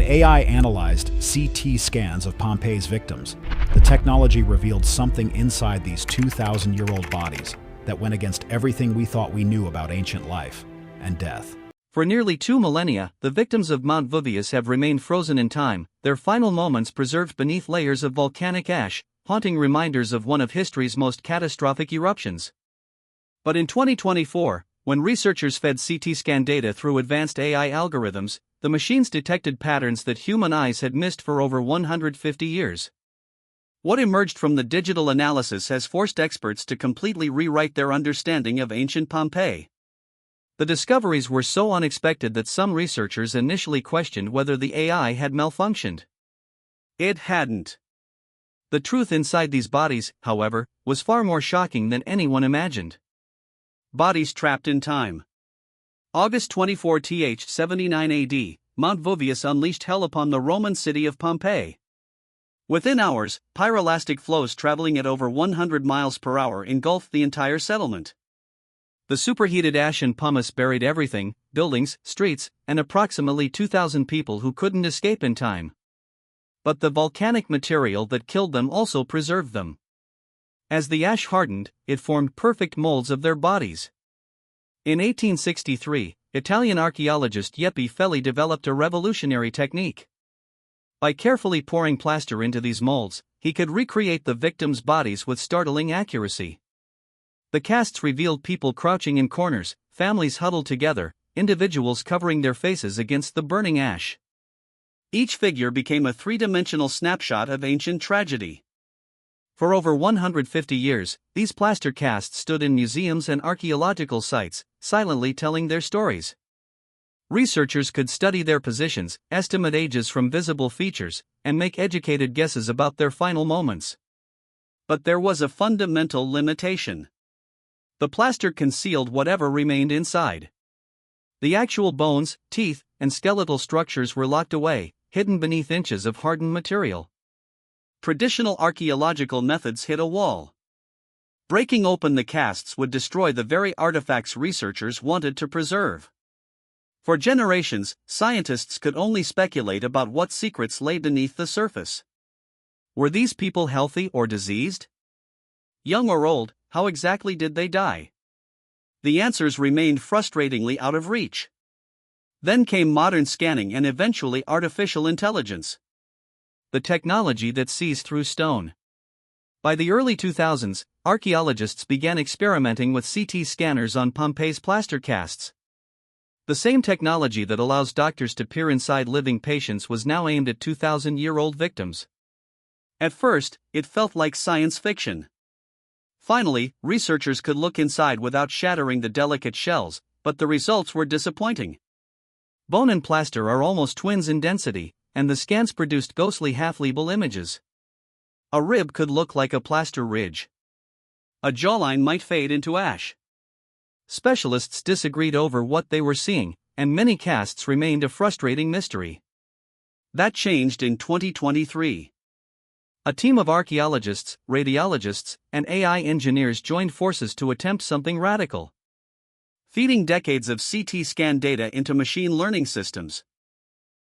When AI analyzed CT scans of Pompeii's victims, the technology revealed something inside these 2,000-year-old bodies that went against everything we thought we knew about ancient life and death. For nearly 2 millennia, the victims of Mount Vesuvius have remained frozen in time, their final moments preserved beneath layers of volcanic ash, haunting reminders of one of history's most catastrophic eruptions. But in 2024, when researchers fed CT scan data through advanced AI algorithms, the machines detected patterns that human eyes had missed for over 150 years. What emerged from the digital analysis has forced experts to completely rewrite their understanding of ancient Pompeii. The discoveries were so unexpected that some researchers initially questioned whether the AI had malfunctioned. It hadn't. The truth inside these bodies, however, was far more shocking than anyone imagined. Bodies trapped in time. August 24 th 79 AD, Mount Vesuvius unleashed hell upon the Roman city of Pompeii. Within hours, pyrolastic flows traveling at over 100 miles per hour engulfed the entire settlement. The superheated ash and pumice buried everything: buildings, streets, and approximately 2,000 people who couldn't escape in time. But the volcanic material that killed them also preserved them. As the ash hardened, it formed perfect molds of their bodies. In 1863, Italian archaeologist Giuseppe Felli developed a revolutionary technique. By carefully pouring plaster into these molds, he could recreate the victims' bodies with startling accuracy. The casts revealed people crouching in corners, families huddled together, individuals covering their faces against the burning ash. Each figure became a three-dimensional snapshot of ancient tragedy. For over 150 years, these plaster casts stood in museums and archaeological sites, silently telling their stories. Researchers could study their positions, estimate ages from visible features, and make educated guesses about their final moments. But there was a fundamental limitation. The plaster concealed whatever remained inside. The actual bones, teeth, and skeletal structures were locked away, hidden beneath inches of hardened material. Traditional archaeological methods hit a wall. Breaking open the casts would destroy the very artifacts researchers wanted to preserve. For generations, scientists could only speculate about what secrets lay beneath the surface. Were these people healthy or diseased? Young or old, how exactly did they die? The answers remained frustratingly out of reach. Then came modern scanning and eventually artificial intelligence. The technology that sees through stone. By the early 2000s, archaeologists began experimenting with CT scanners on Pompeii's plaster casts. The same technology that allows doctors to peer inside living patients was now aimed at 2,000-year-old victims. At first, it felt like science fiction. Finally, researchers could look inside without shattering the delicate shells, but the results were disappointing. Bone and plaster are almost twins in density, and the scans produced ghostly half-legible images. A rib could look like a plaster ridge. A jawline might fade into ash. Specialists disagreed over what they were seeing, and many casts remained a frustrating mystery. That changed in 2023. A team of archaeologists, radiologists, and AI engineers joined forces to attempt something radical. Feeding decades of CT scan data into machine learning systems.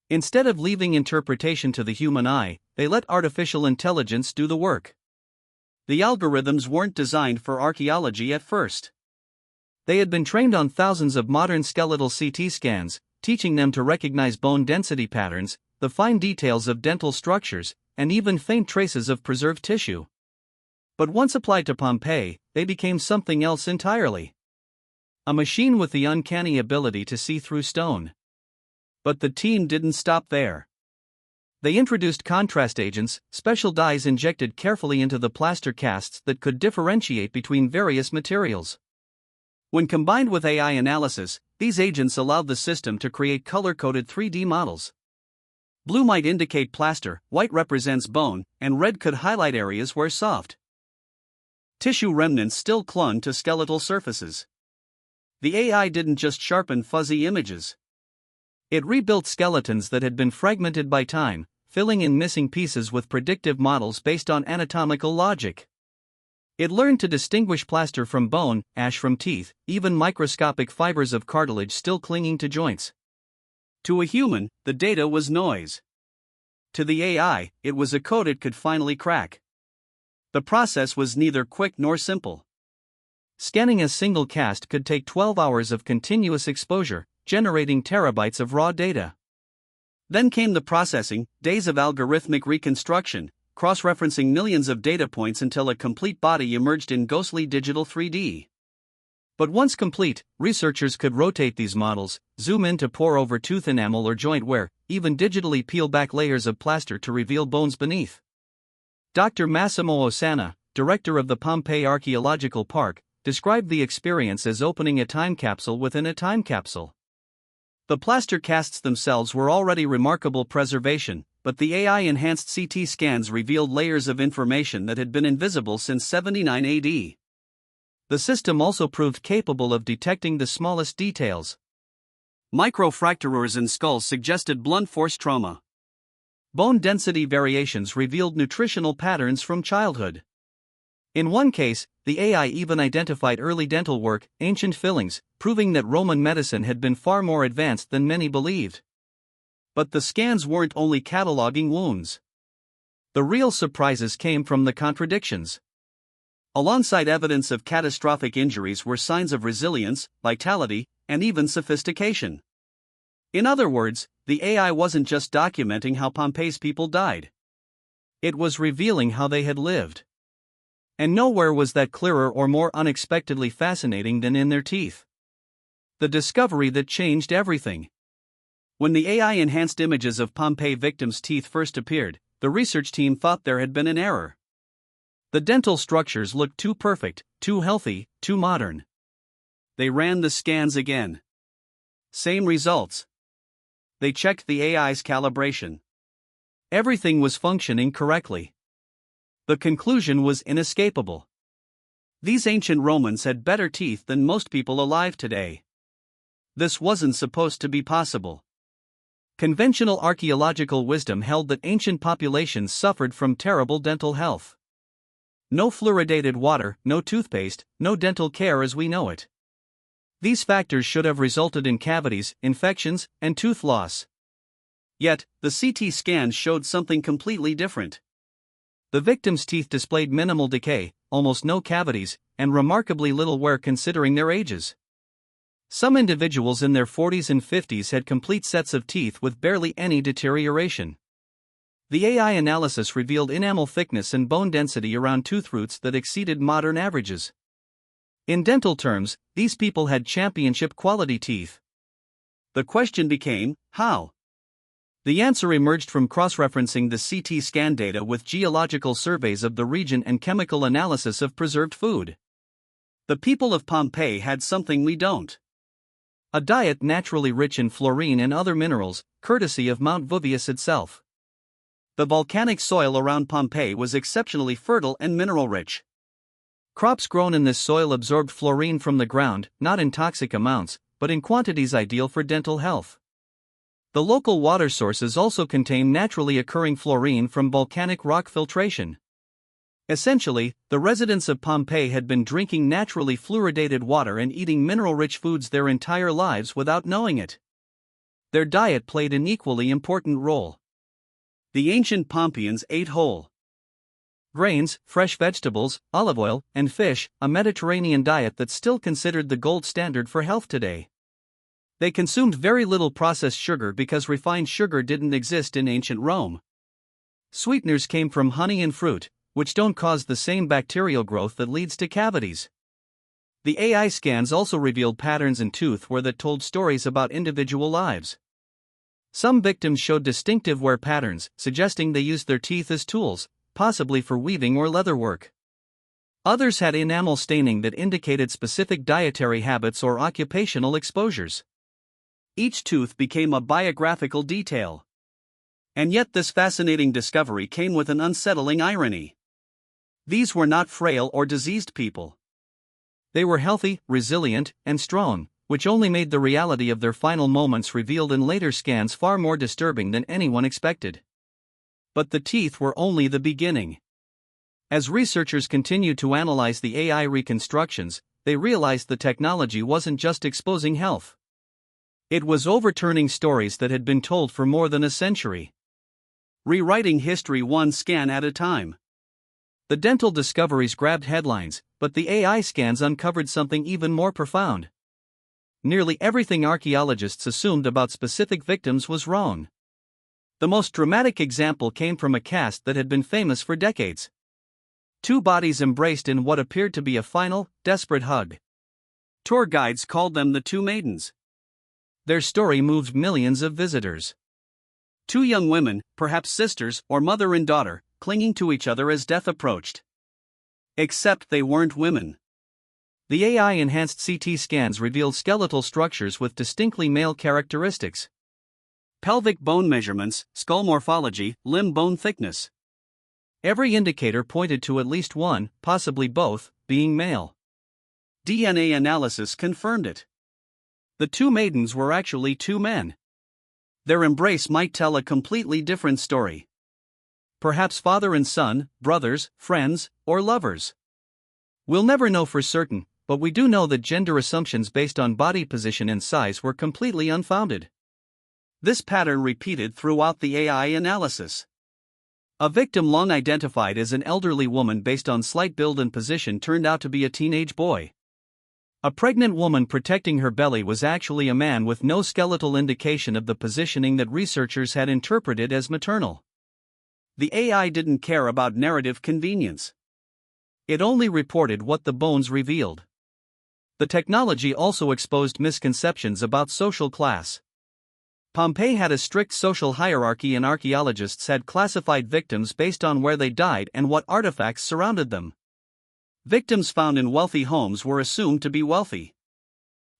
Instead of leaving interpretation to the human eye, they let artificial intelligence do the work. The algorithms weren't designed for archaeology at first. They had been trained on thousands of modern skeletal CT scans, teaching them to recognize bone density patterns, the fine details of dental structures, and even faint traces of preserved tissue. But once applied to Pompeii, they became something else entirely. A machine with the uncanny ability to see through stone. But the team didn't stop there. They introduced contrast agents, special dyes injected carefully into the plaster casts that could differentiate between various materials. When combined with AI analysis, these agents allowed the system to create color-coded 3D models. Blue might indicate plaster, white represents bone, and red could highlight areas where soft tissue remnants still clung to skeletal surfaces. The AI didn't just sharpen fuzzy images. It rebuilt skeletons that had been fragmented by time, filling in missing pieces with predictive models based on anatomical logic. It learned to distinguish plaster from bone, ash from teeth, even microscopic fibers of cartilage still clinging to joints. To a human, the data was noise. To the AI, it was a code it could finally crack. The process was neither quick nor simple. Scanning a single cast could take 12 hours of continuous exposure, generating terabytes of raw data. Then came the processing, days of algorithmic reconstruction, cross-referencing millions of data points until a complete body emerged in ghostly digital 3D. But once complete, researchers could rotate these models, zoom in to pore over tooth enamel or joint wear, even digitally peel back layers of plaster to reveal bones beneath. Dr. Massimo Osanna, director of the Pompeii Archaeological Park, described the experience as opening a time capsule within a time capsule. The plaster casts themselves were already remarkable preservation, but the AI-enhanced CT scans revealed layers of information that had been invisible since 79 AD. The system also proved capable of detecting the smallest details. Microfractures in skulls suggested blunt force trauma. Bone density variations revealed nutritional patterns from childhood. In one case, the AI even identified early dental work, ancient fillings, proving that Roman medicine had been far more advanced than many believed. But the scans weren't only cataloging wounds. The real surprises came from the contradictions. Alongside evidence of catastrophic injuries were signs of resilience, vitality, and even sophistication. In other words, the AI wasn't just documenting how Pompeii's people died. It was revealing how they had lived. And nowhere was that clearer or more unexpectedly fascinating than in their teeth. The discovery that changed everything. When the AI-enhanced images of Pompeii victims' teeth first appeared, the research team thought there had been an error. The dental structures looked too perfect, too healthy, too modern. They ran the scans again. Same results. They checked the AI's calibration. Everything was functioning correctly. The conclusion was inescapable. These ancient Romans had better teeth than most people alive today. This wasn't supposed to be possible. Conventional archaeological wisdom held that ancient populations suffered from terrible dental health. No fluoridated water, no toothpaste, no dental care as we know it. These factors should have resulted in cavities, infections, and tooth loss. Yet, the CT scans showed something completely different. The victims' teeth displayed minimal decay, almost no cavities, and remarkably little wear considering their ages. Some individuals in their 40s and 50s had complete sets of teeth with barely any deterioration. The AI analysis revealed enamel thickness and bone density around tooth roots that exceeded modern averages. In dental terms, these people had championship quality teeth. The question became, how? The answer emerged from cross-referencing the CT scan data with geological surveys of the region and chemical analysis of preserved food. The people of Pompeii had something we don't. A diet naturally rich in fluorine and other minerals, courtesy of Mount Vesuvius itself. The volcanic soil around Pompeii was exceptionally fertile and mineral-rich. Crops grown in this soil absorbed fluorine from the ground, not in toxic amounts, but in quantities ideal for dental health. The local water sources also contain naturally occurring fluorine from volcanic rock filtration. Essentially, the residents of Pompeii had been drinking naturally fluoridated water and eating mineral-rich foods their entire lives without knowing it. Their diet played an equally important role. The ancient Pompeians ate whole grains, fresh vegetables, olive oil, and fish, a Mediterranean diet that's still considered the gold standard for health today. They consumed very little processed sugar because refined sugar didn't exist in ancient Rome. Sweeteners came from honey and fruit, which don't cause the same bacterial growth that leads to cavities. The AI scans also revealed patterns in tooth wear that told stories about individual lives. Some victims showed distinctive wear patterns, suggesting they used their teeth as tools, possibly for weaving or leatherwork. Others had enamel staining that indicated specific dietary habits or occupational exposures. Each tooth became a biographical detail. And yet this fascinating discovery came with an unsettling irony. These were not frail or diseased people. They were healthy, resilient, and strong, which only made the reality of their final moments revealed in later scans far more disturbing than anyone expected. But the teeth were only the beginning. As researchers continued to analyze the AI reconstructions, they realized the technology wasn't just exposing health. It was overturning stories that had been told for more than a century. Rewriting history one scan at a time. The dental discoveries grabbed headlines, but the AI scans uncovered something even more profound. Nearly everything archaeologists assumed about specific victims was wrong. The most dramatic example came from a cast that had been famous for decades. Two bodies embraced in what appeared to be a final, desperate hug. Tour guides called them the Two Maidens. Their story moved millions of visitors. Two young women, perhaps sisters or mother and daughter, clinging to each other as death approached. Except they weren't women. The AI-enhanced CT scans revealed skeletal structures with distinctly male characteristics. Pelvic bone measurements, skull morphology, limb bone thickness. Every indicator pointed to at least one, possibly both, being male. DNA analysis confirmed it. The two maidens were actually two men. Their embrace might tell a completely different story. Perhaps father and son, brothers, friends, or lovers. We'll never know for certain, but we do know that gender assumptions based on body position and size were completely unfounded. This pattern repeated throughout the AI analysis. A victim long identified as an elderly woman based on slight build and position turned out to be a teenage boy. A pregnant woman protecting her belly was actually a man with no skeletal indication of the positioning that researchers had interpreted as maternal. The AI didn't care about narrative convenience. It only reported what the bones revealed. The technology also exposed misconceptions about social class. Pompeii had a strict social hierarchy, and archaeologists had classified victims based on where they died and what artifacts surrounded them. Victims found in wealthy homes were assumed to be wealthy.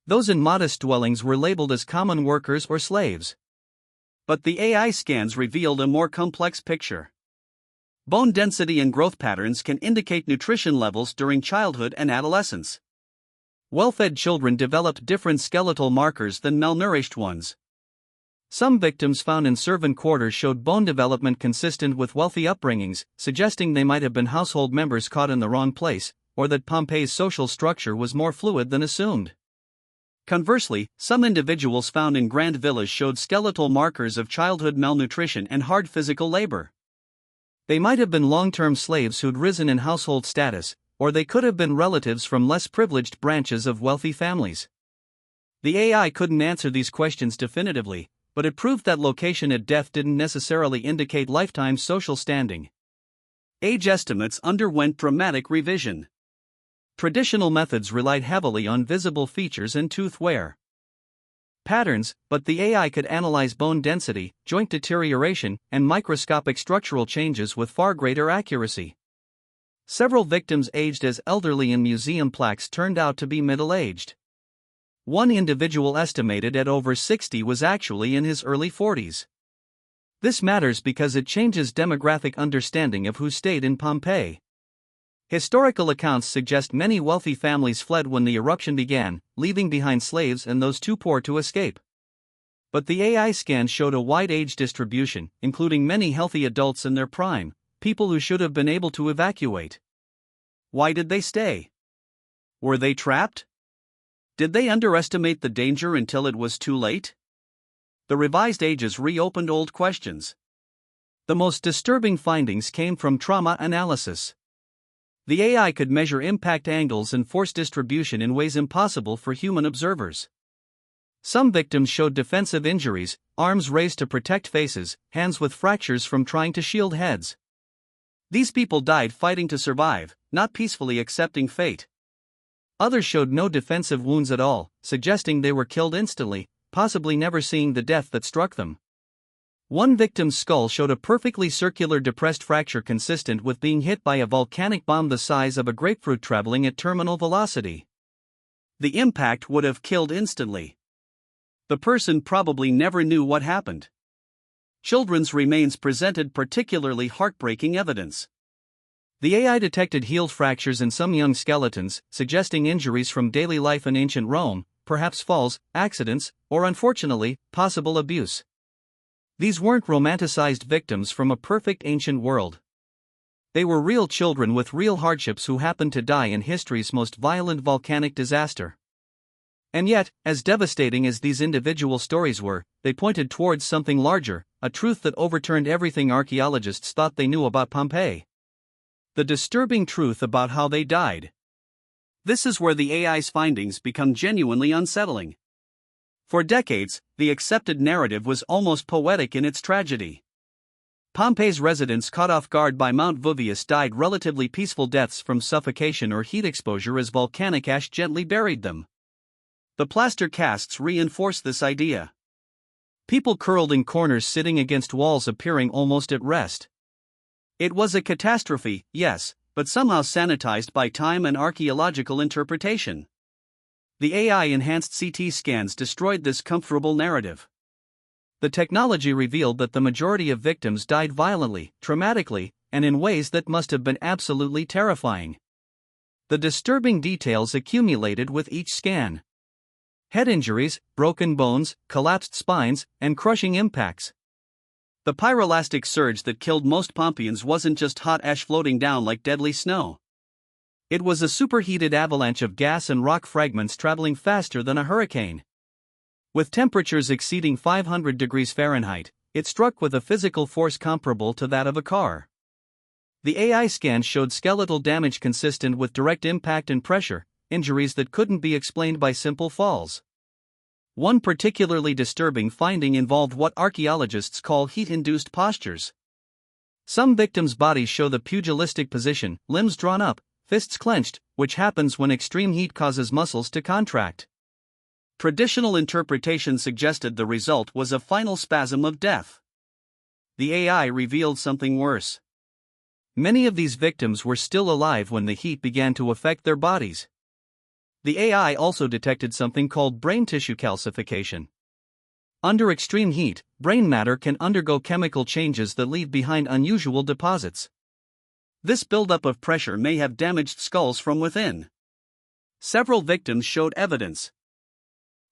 Those in modest dwellings were labeled as common workers or slaves. But the AI scans revealed a more complex picture. Bone density and growth patterns can indicate nutrition levels during childhood and adolescence. Well-fed children developed different skeletal markers than malnourished ones. Some victims found in servant quarters showed bone development consistent with wealthy upbringings, suggesting they might have been household members caught in the wrong place, or that Pompeii's social structure was more fluid than assumed. Conversely, some individuals found in grand villas showed skeletal markers of childhood malnutrition and hard physical labor. They might have been long-term slaves who'd risen in household status, or they could have been relatives from less privileged branches of wealthy families. The AI couldn't answer these questions definitively, but it proved that location at death didn't necessarily indicate lifetime social standing. Age estimates underwent dramatic revision. Traditional methods relied heavily on visible features and tooth wear patterns, but the AI could analyze bone density, joint deterioration, and microscopic structural changes with far greater accuracy. Several victims aged as elderly in museum plaques turned out to be middle-aged. One individual estimated at over 60 was actually in his early 40s. This matters because it changes demographic understanding of who stayed in Pompeii. Historical accounts suggest many wealthy families fled when the eruption began, leaving behind slaves and those too poor to escape. But the AI scan showed a wide age distribution, including many healthy adults in their prime, people who should have been able to evacuate. Why did they stay? Were they trapped? Did they underestimate the danger until it was too late? The revised ages reopened old questions. The most disturbing findings came from trauma analysis. The AI could measure impact angles and force distribution in ways impossible for human observers. Some victims showed defensive injuries, arms raised to protect faces, hands with fractures from trying to shield heads. These people died fighting to survive, not peacefully accepting fate. Others showed no defensive wounds at all, suggesting they were killed instantly, possibly never seeing the death that struck them. One victim's skull showed a perfectly circular depressed fracture consistent with being hit by a volcanic bomb the size of a grapefruit traveling at terminal velocity. The impact would have killed instantly. The person probably never knew what happened. Children's remains presented particularly heartbreaking evidence. The AI detected healed fractures in some young skeletons, suggesting injuries from daily life in ancient Rome, perhaps falls, accidents, or unfortunately, possible abuse. These weren't romanticized victims from a perfect ancient world. They were real children with real hardships who happened to die in history's most violent volcanic disaster. And yet, as devastating as these individual stories were, they pointed towards something larger, a truth that overturned everything archaeologists thought they knew about Pompeii. The disturbing truth about how they died. This is where the AI's findings become genuinely unsettling. For decades, the accepted narrative was almost poetic in its tragedy. Pompeii's residents caught off guard by Mount Vesuvius died relatively peaceful deaths from suffocation or heat exposure as volcanic ash gently buried them. The plaster casts reinforce this idea. People curled in corners sitting against walls appearing almost at rest. It was a catastrophe, yes, but somehow sanitized by time and archaeological interpretation. The AI-enhanced CT scans destroyed this comfortable narrative. The technology revealed that the majority of victims died violently, traumatically, and in ways that must have been absolutely terrifying. The disturbing details accumulated with each scan. Head injuries, broken bones, collapsed spines, and crushing impacts. The pyrolastic surge that killed most Pompeians wasn't just hot ash floating down like deadly snow. It was a superheated avalanche of gas and rock fragments traveling faster than a hurricane. With temperatures exceeding 500 degrees Fahrenheit, it struck with a physical force comparable to that of a car. The AI scans showed skeletal damage consistent with direct impact and pressure, injuries that couldn't be explained by simple falls. One particularly disturbing finding involved what archaeologists call heat-induced postures. Some victims' bodies show the pugilistic position, limbs drawn up, fists clenched, which happens when extreme heat causes muscles to contract. Traditional interpretation suggested the result was a final spasm of death. The AI revealed something worse. Many of these victims were still alive when the heat began to affect their bodies. The AI also detected something called brain tissue calcification. Under extreme heat, brain matter can undergo chemical changes that leave behind unusual deposits. This buildup of pressure may have damaged skulls from within. Several victims showed evidence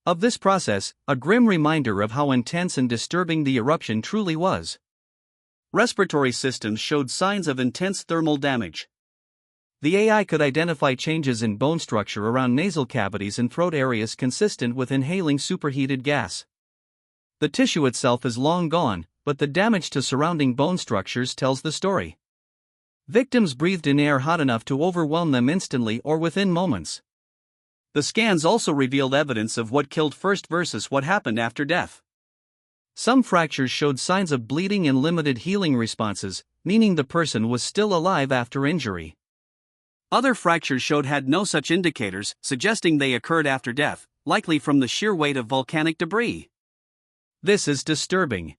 of this process, a grim reminder of how intense and disturbing the eruption truly was. Respiratory systems showed signs of intense thermal damage. The AI could identify changes in bone structure around nasal cavities and throat areas consistent with inhaling superheated gas. The tissue itself is long gone, but the damage to surrounding bone structures tells the story. Victims breathed in air hot enough to overwhelm them instantly or within moments. The scans also revealed evidence of what killed first versus what happened after death. Some fractures showed signs of bleeding and limited healing responses, meaning the person was still alive after injury. Other fractures showed had no such indicators, suggesting they occurred after death, likely from the sheer weight of volcanic debris. This is disturbing.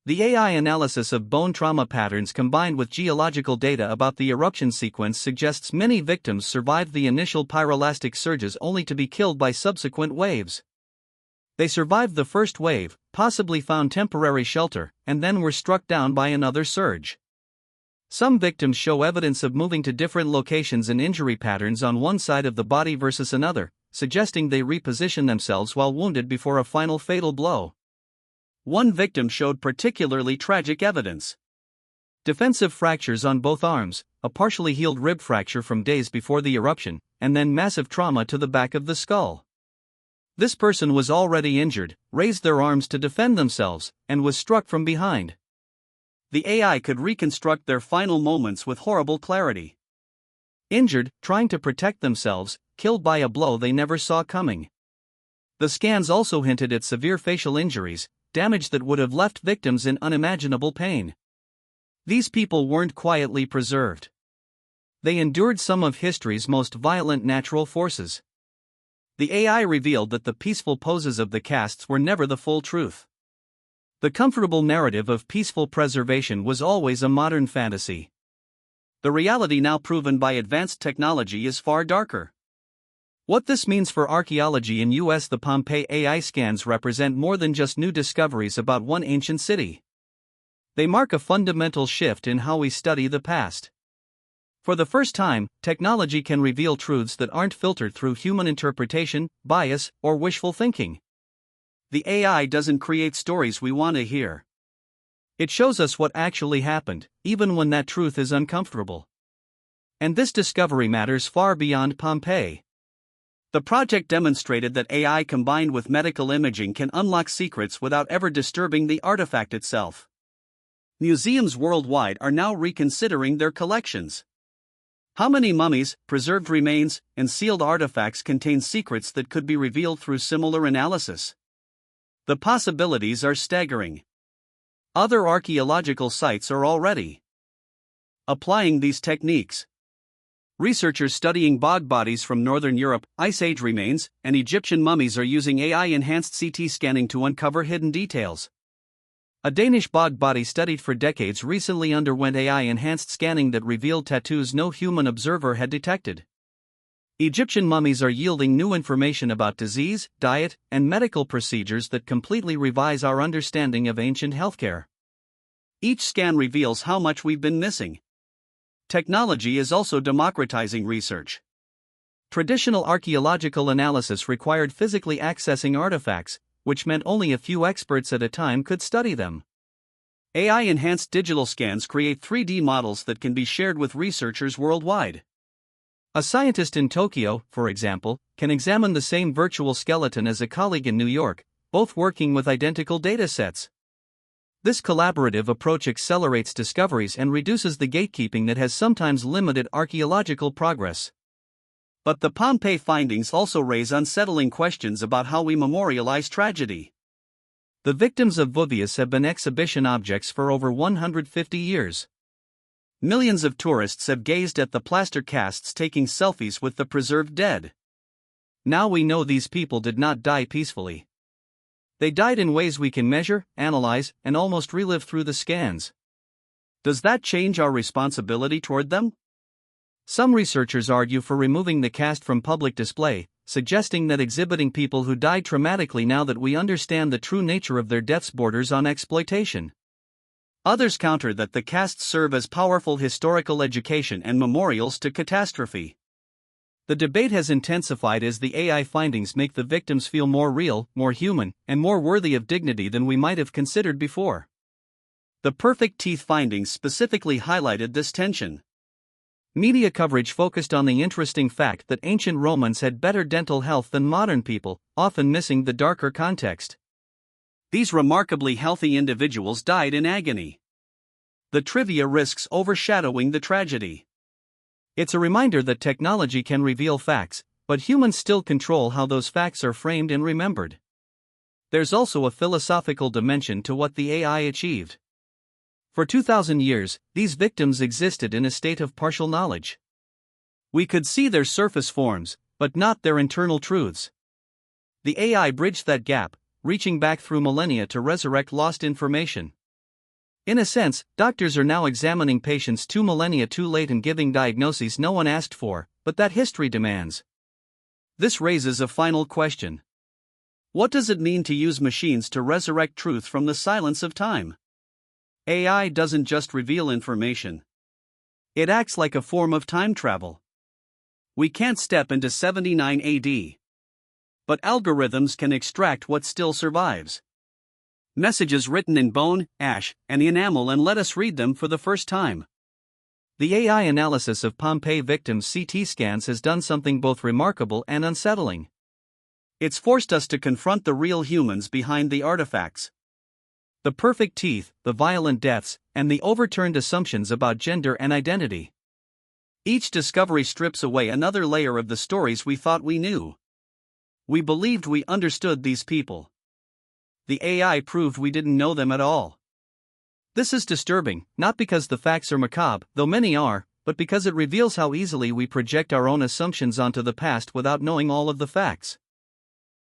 The AI analysis of bone trauma patterns combined with geological data about the eruption sequence suggests many victims survived the initial pyrolastic surges only to be killed by subsequent waves. They survived the first wave, possibly found temporary shelter, and then were struck down by another surge. Some victims show evidence of moving to different locations and injury patterns on one side of the body versus another, suggesting they reposition themselves while wounded before a final fatal blow. One victim showed particularly tragic evidence. Defensive fractures on both arms, a partially healed rib fracture from days before the eruption, and then massive trauma to the back of the skull. This person was already injured, raised their arms to defend themselves, and was struck from behind. The AI could reconstruct their final moments with horrible clarity. Injured, trying to protect themselves, killed by a blow they never saw coming. The scans also hinted at severe facial injuries, damage that would have left victims in unimaginable pain. These people weren't quietly preserved. They endured some of history's most violent natural forces. The AI revealed that the peaceful poses of the casts were never the full truth. The comfortable narrative of peaceful preservation was always a modern fantasy. The reality now proven by advanced technology is far darker. What this means for archaeology in US: the Pompeii AI scans represent more than just new discoveries about one ancient city. They mark a fundamental shift in how we study the past. For the first time, technology can reveal truths that aren't filtered through human interpretation, bias, or wishful thinking. The AI doesn't create stories we want to hear. It shows us what actually happened, even when that truth is uncomfortable. And this discovery matters far beyond Pompeii. The project demonstrated that AI combined with medical imaging can unlock secrets without ever disturbing the artifact itself. Museums worldwide are now reconsidering their collections. How many mummies, preserved remains, and sealed artifacts contain secrets that could be revealed through similar analysis? The possibilities are staggering. Other archaeological sites are already applying these techniques. Researchers studying bog bodies from northern Europe, Ice Age remains, and Egyptian mummies are using AI-enhanced CT scanning to uncover hidden details. A Danish bog body studied for decades recently underwent AI-enhanced scanning that revealed tattoos no human observer had detected. Egyptian mummies are yielding new information about disease, diet, and medical procedures that completely revise our understanding of ancient healthcare. Each scan reveals how much we've been missing. Technology is also democratizing research. Traditional archaeological analysis required physically accessing artifacts, which meant only a few experts at a time could study them. AI-enhanced digital scans create 3D models that can be shared with researchers worldwide. A scientist in Tokyo, for example, can examine the same virtual skeleton as a colleague in New York, both working with identical datasets. This collaborative approach accelerates discoveries and reduces the gatekeeping that has sometimes limited archaeological progress. But the Pompeii findings also raise unsettling questions about how we memorialize tragedy. The victims of Vesuvius have been exhibition objects for over 150 years. Millions of tourists have gazed at the plaster casts taking selfies with the preserved dead. Now we know these people did not die peacefully. They died in ways we can measure, analyze, and almost relive through the scans. Does that change our responsibility toward them? Some researchers argue for removing the cast from public display, suggesting that exhibiting people who died traumatically now that we understand the true nature of their deaths borders on exploitation. Others counter that the casts serve as powerful historical education and memorials to catastrophe. The debate has intensified as the AI findings make the victims feel more real, more human, and more worthy of dignity than we might have considered before. The perfect teeth findings specifically highlighted this tension. Media coverage focused on the interesting fact that ancient Romans had better dental health than modern people, often missing the darker context. These remarkably healthy individuals died in agony. The trivia risks overshadowing the tragedy. It's a reminder that technology can reveal facts, but humans still control how those facts are framed and remembered. There's also a philosophical dimension to what the AI achieved. For 2,000 years, these victims existed in a state of partial knowledge. We could see their surface forms, but not their internal truths. The AI bridged that gap, reaching back through millennia to resurrect lost information. In a sense, doctors are now examining patients 2 millennia too late and giving diagnoses no one asked for, but that history demands. This raises a final question. What does it mean to use machines to resurrect truth from the silence of time? AI doesn't just reveal information. It acts like a form of time travel. We can't step into 79 AD. But algorithms can extract what still survives. Messages written in bone, ash, and enamel and let us read them for the first time. The AI analysis of Pompeii victims' CT scans has done something both remarkable and unsettling. It's forced us to confront the real humans behind the artifacts. The perfect teeth, the violent deaths, and the overturned assumptions about gender and identity. Each discovery strips away another layer of the stories we thought we knew. We believed we understood these people. The AI proved we didn't know them at all. This is disturbing, not because the facts are macabre, though many are, but because it reveals how easily we project our own assumptions onto the past without knowing all of the facts.